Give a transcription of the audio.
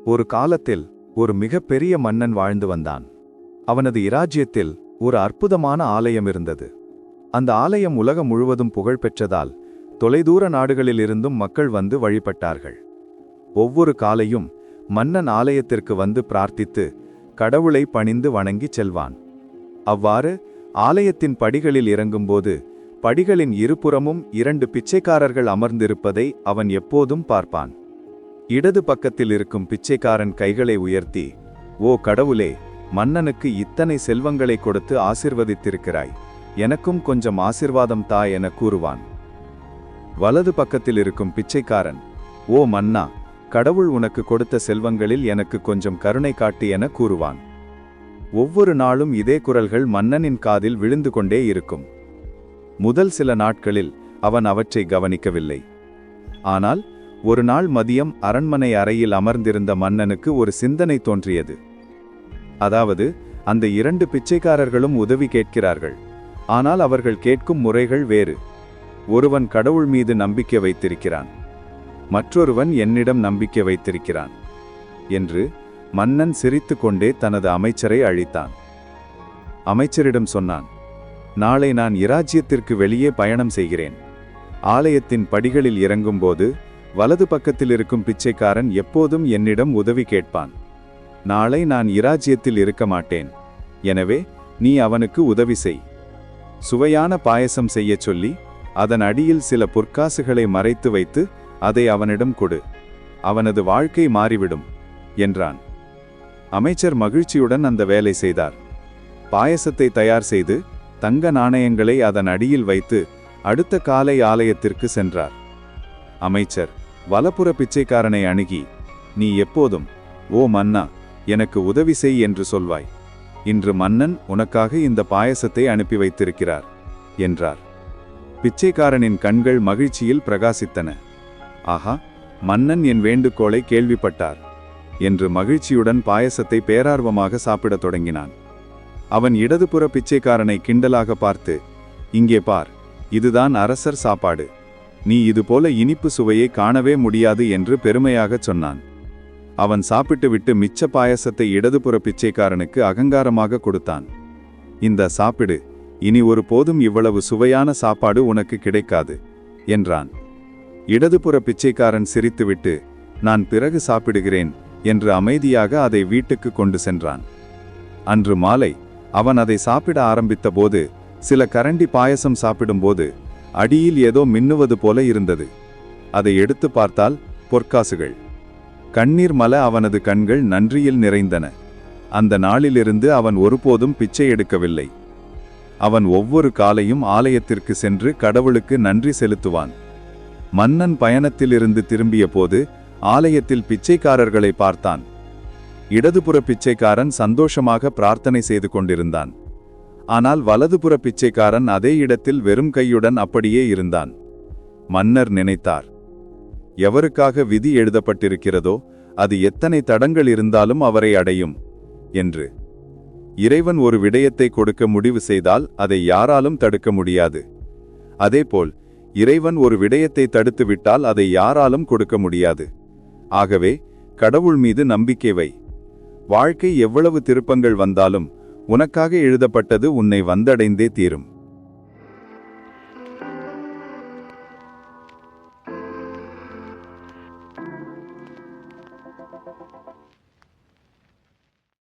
ஒரு காலத்தில் ஒரு மிகப்பெரிய மன்னன் வாழ்ந்து வந்தான். அவனது இராஜ்யத்தில் ஒரு அற்புதமான ஆலயம் இருந்தது. அந்த ஆலயம் உலகம் முழுவதும் புகழ் பெற்றதால் தொலைதூர நாடுகளிலிருந்தும் மக்கள் வந்து வழிபட்டார்கள். ஒவ்வொரு காலையும் மன்னன் ஆலயத்திற்கு வந்து பிரார்த்தித்து கடவுளை பணிந்து வணங்கிச் செல்வான். அவ்வாறு ஆலயத்தின் படிகளில் இறங்கும்போது படிகளின் இருபுறமும் 2 பிச்சைக்காரர்கள் அமர்ந்திருப்பதை அவன் எப்போதும் பார்ப்பான். இடது பக்கத்தில் இருக்கும் பிச்சைக்காரன் கைகளை உயர்த்தி, "ஓ கடவுளே, மன்னனுக்கு இத்தனை செல்வங்களை கொடுத்து ஆசிர்வதித்திருக்கிறாய், எனக்கும் கொஞ்சம் ஆசிர்வாதம் தா" என கூறுவான். வலது பக்கத்தில் இருக்கும் பிச்சைக்காரன், "ஓ மன்னா, கடவுள் உனக்கு கொடுத்த செல்வங்களில் எனக்கு கொஞ்சம் கருணை காட்டு" என கூறுவான். ஒவ்வொரு நாளும் இதே குரல்கள் மன்னனின் காதில் விழுந்து கொண்டே இருக்கும். முதல் சில நாட்களில் அவன் அவற்றை கவனிக்கவில்லை. ஆனால் ஒரு நாள் மதியம் அரண்மனை அறையில் அமர்ந்திருந்த மன்னனுக்கு ஒரு சிந்தனை தோன்றியது. அதாவது, அந்த 2 பிச்சைக்காரர்களும் உதவி கேட்கிறார்கள், ஆனால் அவர்கள் கேட்கும் முறைகள் வேறு. ஒருவன் கடவுள் மீது நம்பிக்கை வைத்திருக்கிறான், மற்றொருவன் என்னிடம் நம்பிக்கை வைத்திருக்கிறான் என்று மன்னன் சிரித்து கொண்டே தனது அமைச்சரை அழைத்தான். அமைச்சரிடம் சொன்னான், "நாளை நான் இராஜ்யத்திற்கு வெளியே பயணம் செய்கிறேன். ஆலயத்தின் படிகளில் இறங்கும்போது வலது பக்கத்தில் இருக்கும் பிச்சைக்காரன் எப்போதும் என்னிடம் உதவி கேட்பான். நாளை நான் இராஜ்யத்தில் இருக்க மாட்டேன். எனவே நீ அவனுக்கு உதவி செய். சுவையான பாயசம் செய்யச் சொல்லி அதன் அடியில் சில பொற்காசுகளை மறைத்து வைத்து அதை அவனிடம் கொடு. அவனது வாழ்க்கை மாறிவிடும்" என்றான். அமைச்சர் மகிழ்ச்சியுடன் அந்த வேலை செய்தார். பாயசத்தை தயார் செய்து தங்க நாணயங்களை அதன் அடியில் வைத்து அடுத்த காலை ஆலயத்திற்கு சென்றார். அமைச்சர் வலப்புற பிச்சைக்காரனை அணுகி, "நீ எப்போதும் 'ஓ மன்னா, எனக்கு உதவி செய்' என்று சொல்வாய். இன்று மன்னன் உனக்காக இந்த பாயசத்தை அனுப்பி வைத்திருக்கிறார்" என்றார். பிச்சைக்காரனின் கண்கள் மகிழ்ச்சியில் பிரகாசித்தன. "ஆஹா, மன்னன் என் வேண்டுகோளை கேள்விப்பட்டார்" என்று மகிழ்ச்சியுடன் பாயசத்தை பேரார்வமாக சாப்பிடத் தொடங்கினான். அவன் இடதுபுற பிச்சைக்காரனை கிண்டலாக பார்த்து, "இங்கே பார், இதுதான் அரசர் சாப்பாடு. நீ இதுபோல இனிப்பு சுவையை காணவே முடியாது" என்று பெருமையாகச் சொன்னான். அவன் சாப்பிட்டுவிட்டு மிச்ச பாயசத்தை இடதுபுற பிச்சைக்காரனுக்கு அகங்காரமாக கொடுத்தான். "இந்த சாப்பிடு, இனி ஒரு போதும் இவ்வளவு சுவையான சாப்பாடு உனக்கு கிடைக்காது" என்றான். இடதுபுற பிச்சைக்காரன் சிரித்துவிட்டு, "நான் பிறகு சாப்பிடுகிறேன்" என்று அமைதியாக அதை வீட்டுக்கு கொண்டு சென்றான். அன்று மாலை அவன் அதை சாப்பிட ஆரம்பித்த போது, சில கரண்டி பாயசம் சாப்பிடும்போது அடியில் ஏதோ மின்னுவது போல இருந்தது. அதை எடுத்து பார்த்தால் பொற்காசுகள். கண்ணீர் மல அவனது கண்கள் நன்றியில் நிறைந்தன. அந்த நாளிலிருந்து அவன் ஒருபோதும் பிச்சை எடுக்கவில்லை. அவன் ஒவ்வொரு காலையும் ஆலயத்திற்கு சென்று கடவுளுக்கு நன்றி செலுத்துவான். மன்னன் பயணத்திலிருந்து திரும்பிய போது ஆலயத்தில் பிச்சைக்காரர்களை பார்த்தான். இடதுபுற பிச்சைக்காரன் சந்தோஷமாக பிரார்த்தனை செய்து கொண்டிருந்தான். ஆனால் வலதுபுற பிச்சைக்காரன் அதே இடத்தில் வெறும் கையுடன் அப்படியே இருந்தான். மன்னர் நினைத்தார், எவருக்காக விதி எழுதப்பட்டிருக்கிறதோ அது எத்தனை தடங்கள் இருந்தாலும் அவரை அடையும் என்று. இறைவன் ஒரு விடயத்தை கொடுக்க முடிவு செய்தால் அதை யாராலும் தடுக்க முடியாது. அதேபோல் இறைவன் ஒரு விடயத்தை தடுத்துவிட்டால் அதை யாராலும் கொடுக்க முடியாது. ஆகவே கடவுள் மீது நம்பிக்கை வை. வாழ்க்கை எவ்வளவு திருப்பங்கள் வந்தாலும் உனக்காக எழுதப்பட்டது உன்னை வந்தடைந்தே தீரும்.